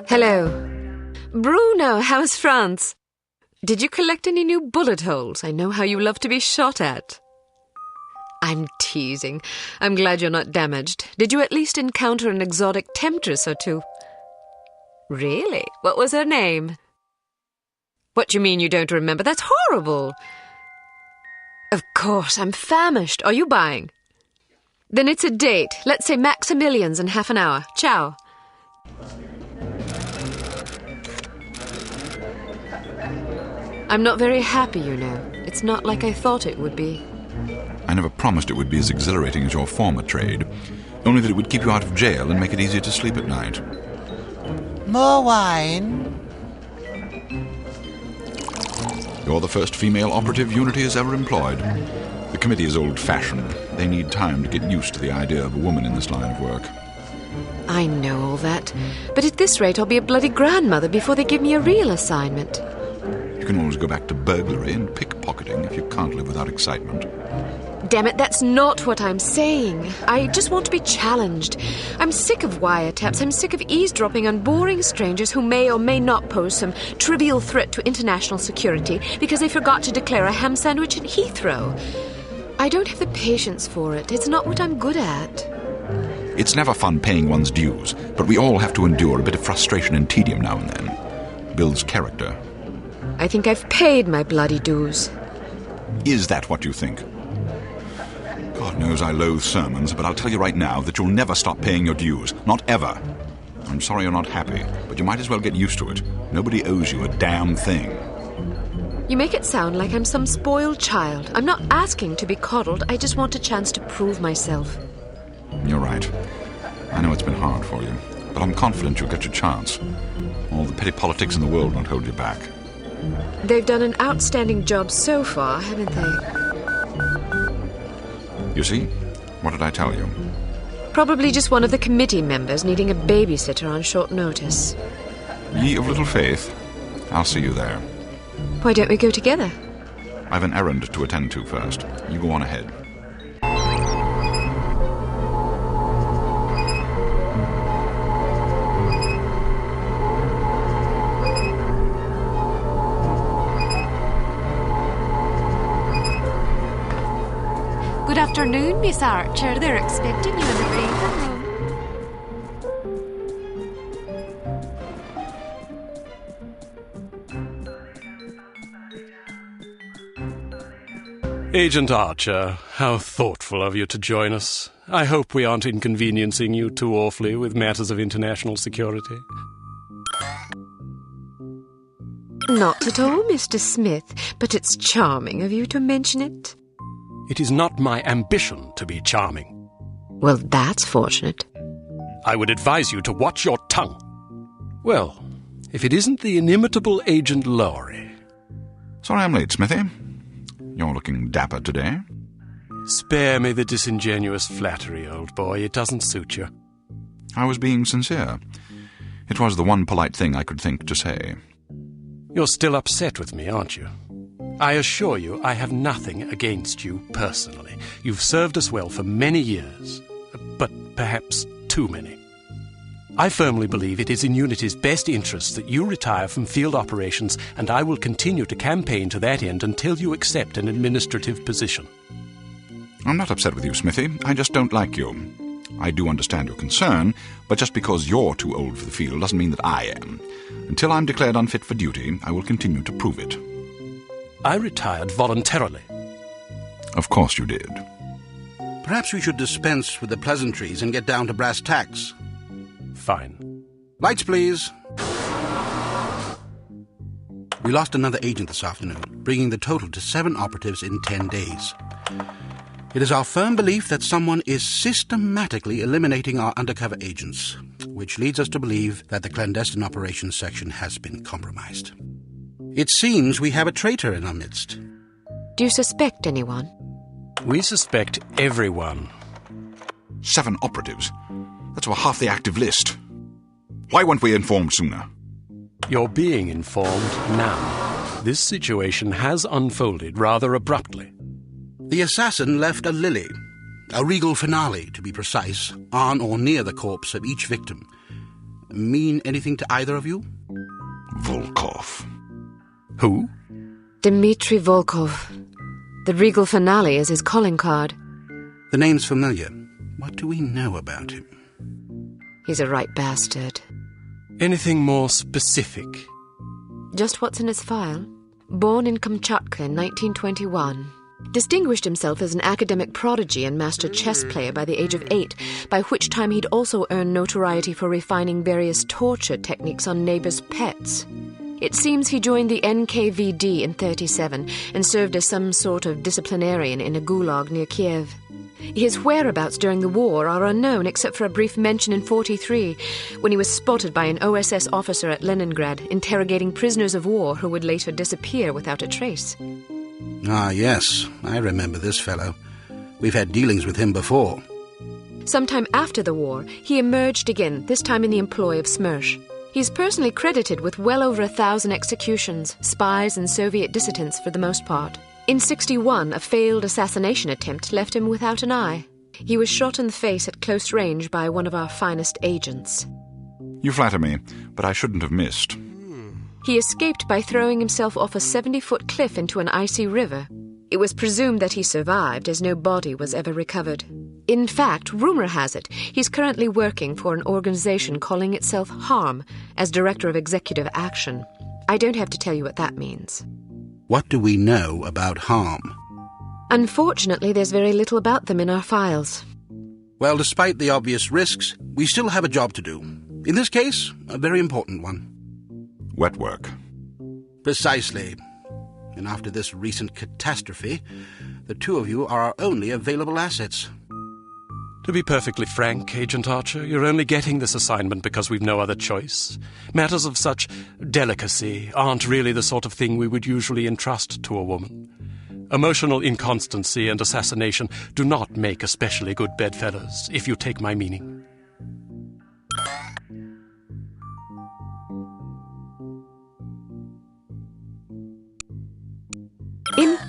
Hello. Bruno, how's France? Did you collect any new bullet holes? I know how you love to be shot at. I'm teasing. I'm glad you're not damaged. Did you at least encounter an exotic temptress or two? Really? What was her name? What do you mean you don't remember? That's horrible. Of course, I'm famished. Are you buying? Then it's a date. Let's say Maximilian's in half an hour. Ciao. I'm not very happy, you know. It's not like I thought it would be. I never promised it would be as exhilarating as your former trade. Only that it would keep you out of jail and make it easier to sleep at night. More wine? You're the first female operative Unity has ever employed. The committee is old-fashioned. They need time to get used to the idea of a woman in this line of work. I know all that. But at this rate, I'll be a bloody grandmother before they give me a real assignment. You can always go back to burglary and pickpocketing if you can't live without excitement. Damn it, that's not what I'm saying. I just want to be challenged. I'm sick of wiretaps. I'm sick of eavesdropping on boring strangers who may or may not pose some trivial threat to international security because they forgot to declare a ham sandwich in Heathrow. I don't have the patience for it. It's not what I'm good at. It's never fun paying one's dues, but we all have to endure a bit of frustration and tedium now and then. Builds character. I think I've paid my bloody dues. Is that what you think? God knows I loathe sermons, but I'll tell you right now that you'll never stop paying your dues. Not ever. I'm sorry you're not happy, but you might as well get used to it. Nobody owes you a damn thing. You make it sound like I'm some spoiled child. I'm not asking to be coddled. I just want a chance to prove myself. You're right. I know it's been hard for you, but I'm confident you'll get your chance. All the petty politics in the world won't hold you back. They've done an outstanding job so far, haven't they? You see? What did I tell you? Probably just one of the committee members needing a babysitter on short notice. Ye of little faith. I'll see you there. Why don't we go together? I've an errand to attend to first. You go on ahead. Good afternoon, Miss Archer. They're expecting you in the briefing room. Agent Archer, how thoughtful of you to join us. I hope we aren't inconveniencing you too awfully with matters of international security. Not at all, Mr. Smith, but it's charming of you to mention it. It is not my ambition to be charming. Well, that's fortunate. I would advise you to watch your tongue. Well, if it isn't the inimitable Agent Lowry. Sorry I'm late, Smithy. You're looking dapper today. Spare me the disingenuous flattery, old boy. It doesn't suit you. I was being sincere. It was the one polite thing I could think to say. You're still upset with me, aren't you? I assure you I have nothing against you personally. You've served us well for many years, but perhaps too many. I firmly believe it is in Unity's best interest that you retire from field operations, and I will continue to campaign to that end until you accept an administrative position. I'm not upset with you, Smithy. I just don't like you. I do understand your concern, but just because you're too old for the field doesn't mean that I am. Until I'm declared unfit for duty, I will continue to prove it. I retired voluntarily. Of course you did. Perhaps we should dispense with the pleasantries and get down to brass tacks. Fine. Lights, please. We lost another agent this afternoon, bringing the total to 7 operatives in 10 days. It is our firm belief that someone is systematically eliminating our undercover agents, which leads us to believe that the clandestine operations section has been compromised. It seems we have a traitor in our midst. Do you suspect anyone? We suspect everyone. 7 operatives. That's over half the active list. Why weren't we informed sooner? You're being informed now. This situation has unfolded rather abruptly. The assassin left a lily, a regal finale to be precise, on or near the corpse of each victim. Mean anything to either of you? Volkov. Who? Dmitry Volkov. The regal finale is his calling card. The name's familiar. What do we know about him? He's a right bastard. Anything more specific? Just what's in his file. Born in Kamchatka in 1921. Distinguished himself as an academic prodigy and master chess player by the age of 8, by which time he'd also earned notoriety for refining various torture techniques on neighbors' pets. It seems he joined the NKVD in 1937 and served as some sort of disciplinarian in a gulag near Kiev. His whereabouts during the war are unknown except for a brief mention in 1943 when he was spotted by an OSS officer at Leningrad interrogating prisoners of war who would later disappear without a trace. Ah, yes, I remember this fellow. We've had dealings with him before. Sometime after the war, he emerged again, this time in the employ of Smersh. He's personally credited with well over 1,000 executions, spies and Soviet dissidents for the most part. In 1961, a failed assassination attempt left him without an eye. He was shot in the face at close range by one of our finest agents. You flatter me, but I shouldn't have missed. He escaped by throwing himself off a 70-foot cliff into an icy river. It was presumed that he survived, as no body was ever recovered. In fact, rumor has it, he's currently working for an organization calling itself HARM as Director of Executive Action. I don't have to tell you what that means. What do we know about HARM? Unfortunately, there's very little about them in our files. Well, despite the obvious risks, we still have a job to do. In this case, a very important one. Wet work. Precisely. And after this recent catastrophe, the two of you are our only available assets. To be perfectly frank, Agent Archer, you're only getting this assignment because we've no other choice. Matters of such delicacy aren't really the sort of thing we would usually entrust to a woman. Emotional inconstancy and assassination do not make especially good bedfellows, if you take my meaning.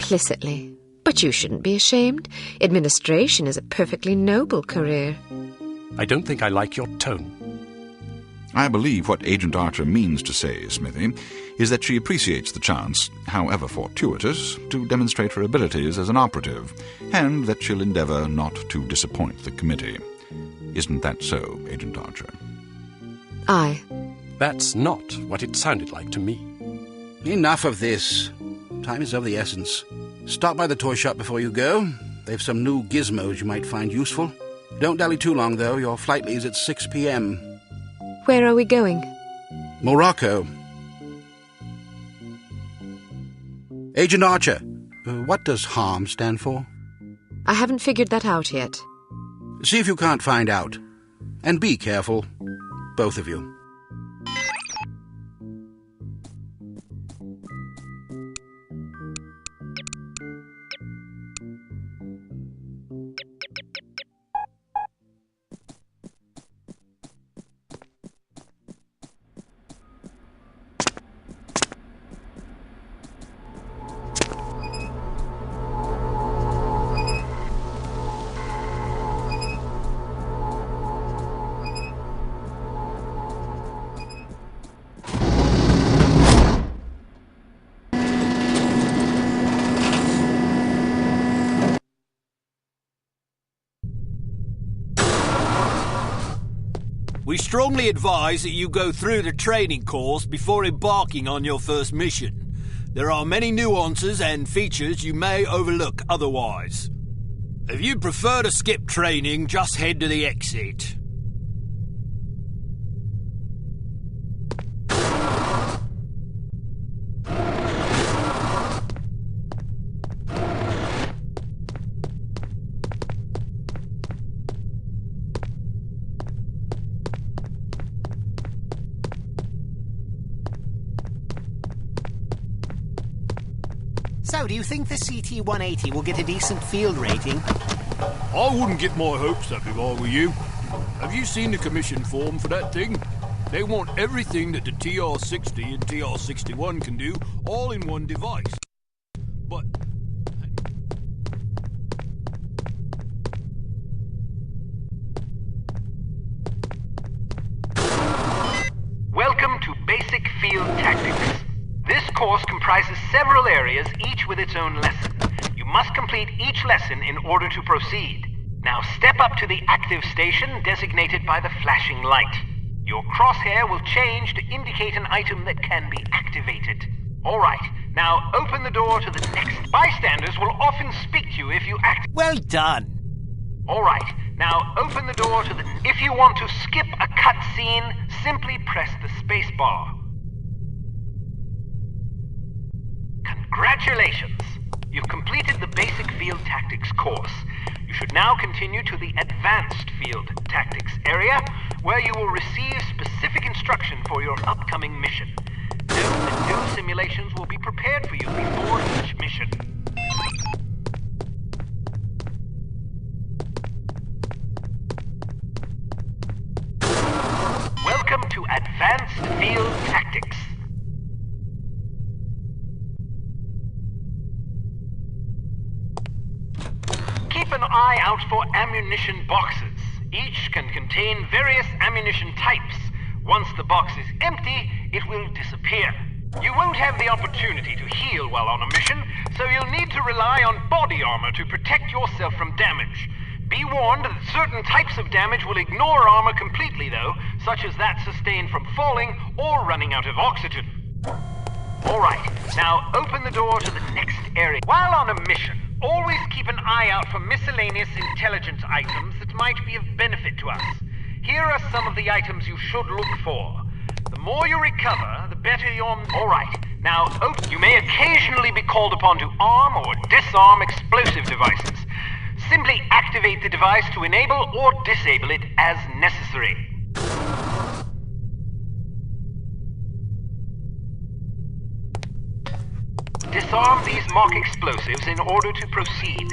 implicitly. But you shouldn't be ashamed. Administration is a perfectly noble career. I don't think I like your tone. I believe what Agent Archer means to say, Smithy, is that she appreciates the chance, however fortuitous, to demonstrate her abilities as an operative, and that she'll endeavour not to disappoint the committee. Isn't that so, Agent Archer? Aye. That's not what it sounded like to me. Enough of this. Time is of the essence. Stop by the toy shop before you go. They've some new gizmos you might find useful. Don't dally too long, though. Your flight leaves at 6 p.m. Where are we going? Morocco. Agent Archer, what does HARM stand for? I haven't figured that out yet. See if you can't find out. And be careful. Both of you. We strongly advise that you go through the training course before embarking on your first mission. There are many nuances and features you may overlook otherwise. If you prefer to skip training, just head to the exit. So, do you think the CT-180 will get a decent field rating? I wouldn't get my hopes up if I were you. Have you seen the commission form for that thing? They want everything that the TR-60 and TR-61 can do, all in one device. But... Welcome to Basic Field Tactics. This course comprises several areas, each with its own lesson. You must complete each lesson in order to proceed. Now step up to the active station designated by the flashing light. Your crosshair will change to indicate an item that can be activated. Alright, now open the door to the next. Bystanders will often speak to you if you act. Well done. Alright, now open the door to the... If you want to skip a cutscene, simply press the space bar. Congratulations! You've completed the Basic Field Tactics course. You should now continue to the Advanced Field Tactics area, where you will receive specific instruction for your upcoming mission. Note that new simulations will be prepared for you before each mission. Welcome to Advanced Field Tactics. Keep an eye out for ammunition boxes. Each can contain various ammunition types. Once the box is empty, it will disappear. You won't have the opportunity to heal while on a mission, so you'll need to rely on body armor to protect yourself from damage. Be warned that certain types of damage will ignore armor completely, though, such as that sustained from falling or running out of oxygen. Alright, now open the door to the next area. While on a mission, always keep an eye out for miscellaneous intelligence items that might be of benefit to us. Here are some of the items you should look for. The more you recover, the better your... Alright, now you may occasionally be called upon to arm or disarm explosive devices. Simply activate the device to enable or disable it as necessary. Disarm these mock explosives in order to proceed.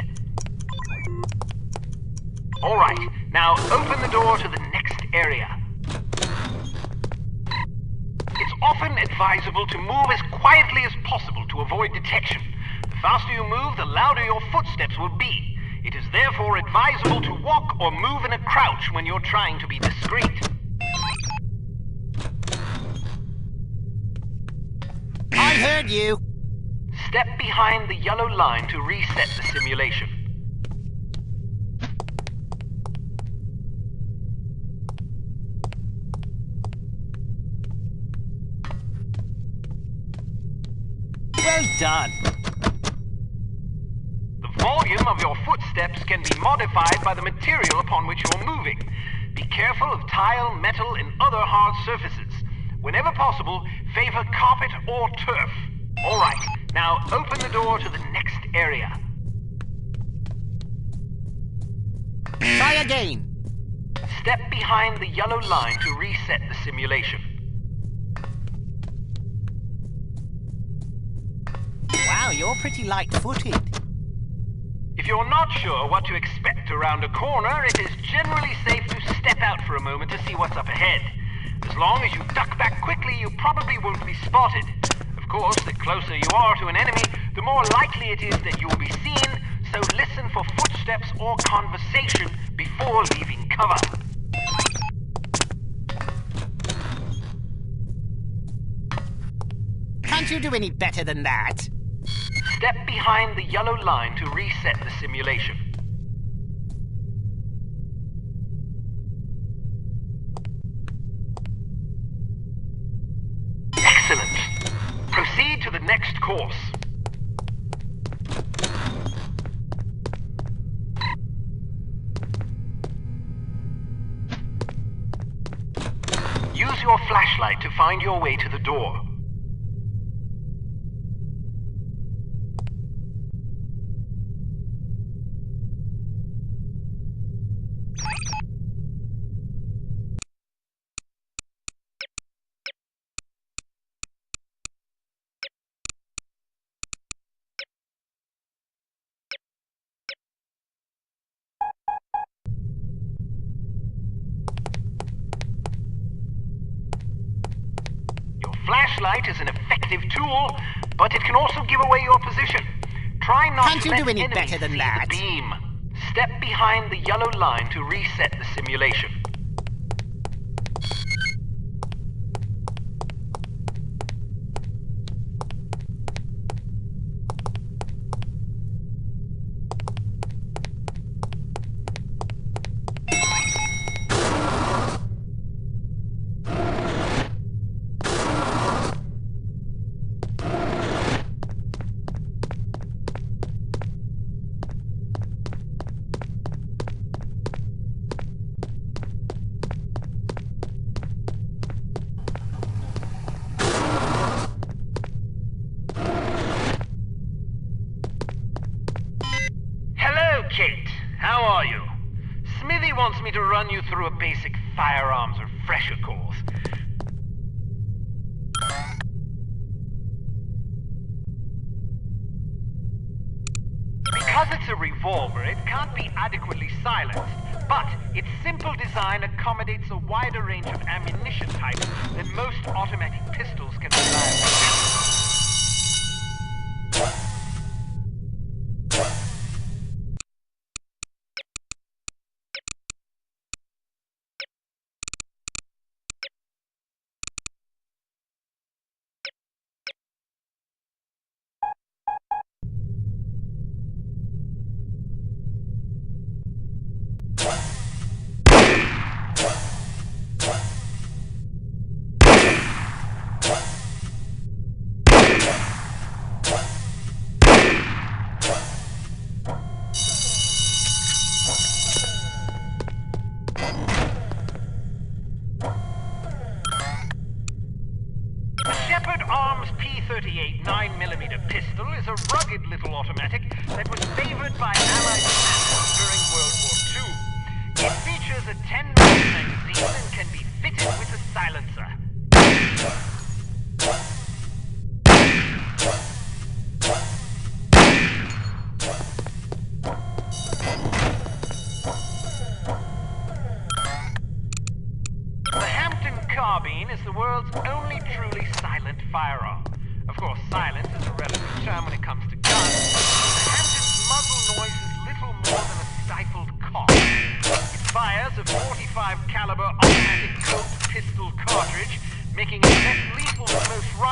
Alright, now open the door to the next area. It's often advisable to move as quietly as possible to avoid detection. The faster you move, the louder your footsteps will be. It is therefore advisable to walk or move in a crouch when you're trying to be discreet. I heard you. Step behind the yellow line to reset the simulation. Well done. The volume of your footsteps can be modified by the material upon which you're moving. Be careful of tile, metal, and other hard surfaces. Whenever possible, favor carpet or turf. All right, now open the door to the next area. Try again. Step behind the yellow line to reset the simulation. Wow, you're pretty light-footed. If you're not sure what to expect around a corner, it is generally safe to step out for a moment to see what's up ahead. As long as you duck back quickly, you probably won't be spotted. Of course, the closer you are to an enemy, the more likely it is that you'll be seen, so listen for footsteps or conversation before leaving cover. Can't you do any better than that? Step behind the yellow line to reset the simulation. Excellent. Proceed to the next course. Use your flashlight to find your way to the door. Flashlight is an effective tool, but it can also give away your position. Try not Can't to you let do any enemies better than see that? the beam. Step behind the yellow line to reset the simulation. Kate, how are you? Smithy wants me to run you through a basic firearms refresher course. Because it's a revolver, it can't be adequately silenced, but its simple design accommodates a wider range of ammunition types than most automatic pistols can reliably do. Arms P38 9mm pistol is a rugged little automatic that was favored by Allied commanders during World War II. It features a 10-round magazine and can be fitted with a silencer. The Hampton carbine is the world's only truly silent firearm. Of course, silence is a relative term when it comes to guns.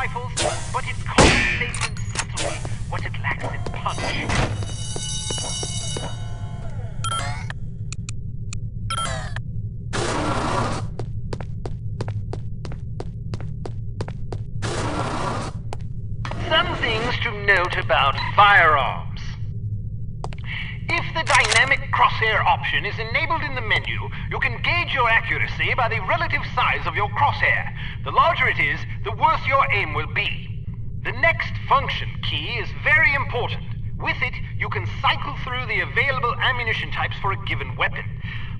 rifles, but it compensates in subtlety what it lacks in punch. Some things to note about firearms. If the dynamic crosshair option is enabled in the menu, you can gauge your accuracy by the relative size of your crosshair. The larger it is, the worse your aim will be. The next function key is very important. With it, you can cycle through the available ammunition types for a given weapon.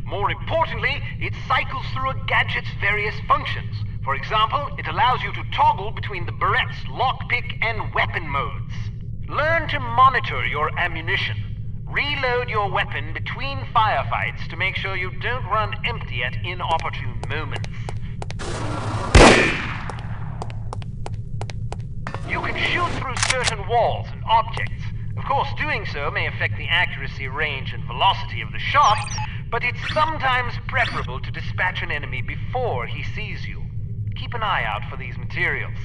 More importantly, it cycles through a gadget's various functions. For example, it allows you to toggle between the Berette's lockpick and weapon modes. Learn to monitor your ammunition. Reload your weapon between firefights to make sure you don't run empty at inopportune moments. You can shoot through certain walls and objects. Of course, doing so may affect the accuracy, range, and velocity of the shot, but it's sometimes preferable to dispatch an enemy before he sees you. Keep an eye out for these materials.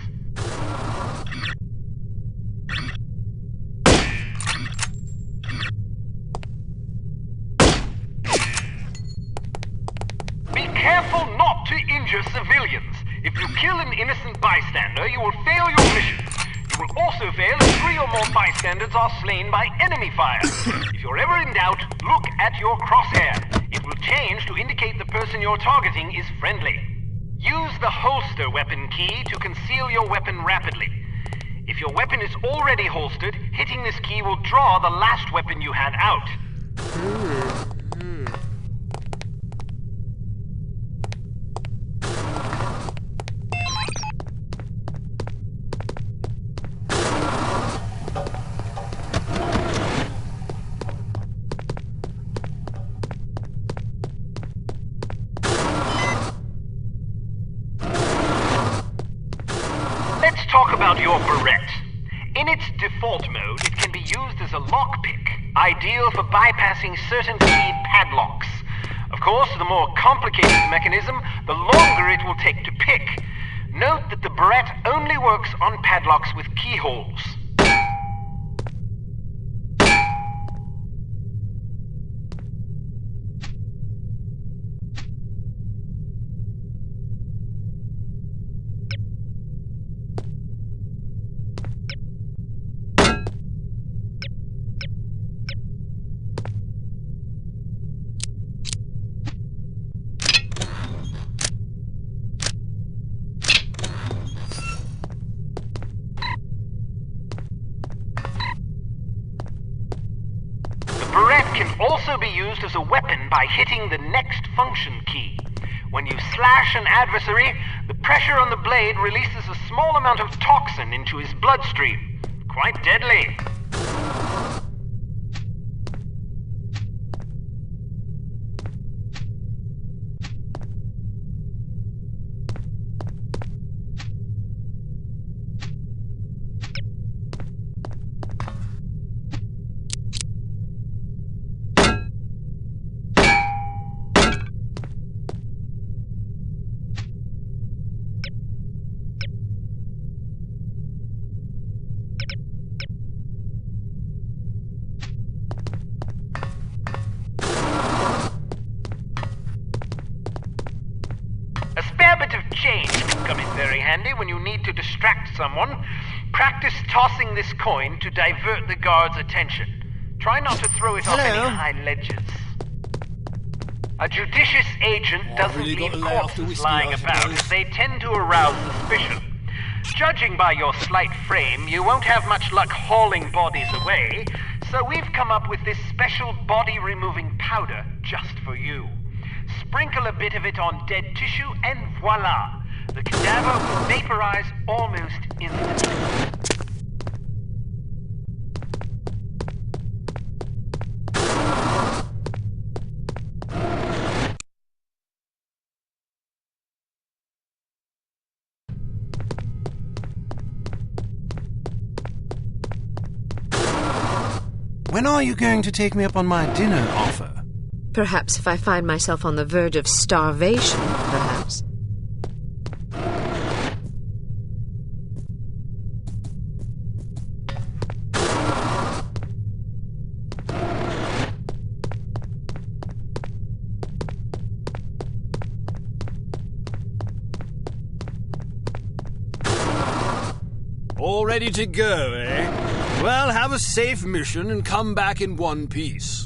Be careful not to injure civilians. If you kill an innocent bystander, you will fail your mission. You will also fail if 3 or more bystanders are slain by enemy fire. If you're ever in doubt, look at your crosshair. It will change to indicate the person you're targeting is friendly. Use the holster weapon key to conceal your weapon rapidly. If your weapon is already holstered, hitting this key will draw the last weapon you had out. Talk about your Berette. In its default mode, it can be used as a lockpick, ideal for bypassing certain key padlocks. Of course, the more complicated the mechanism, the longer it will take to pick. Note that the Berette only works on padlocks with keyholes. Can also be used as a weapon by hitting the next function key. When you slash an adversary, the pressure on the blade releases a small amount of toxin into his bloodstream. Quite deadly. Change can come in very handy when you need to distract someone. Practice tossing this coin to divert the guard's attention. Try not to throw it off any high ledges. A judicious agent doesn't leave corpses lying about. They tend to arouse suspicion. Judging by your slight frame, you won't have much luck hauling bodies away, so we've come up with this special body-removing powder just for you. Sprinkle a bit of it on dead tissue and voila! The cadaver will vaporize almost instantly. When are you going to take me up on my dinner offer? Perhaps if I find myself on the verge of starvation, perhaps. ready to go, eh? Well, have a safe mission and come back in one piece.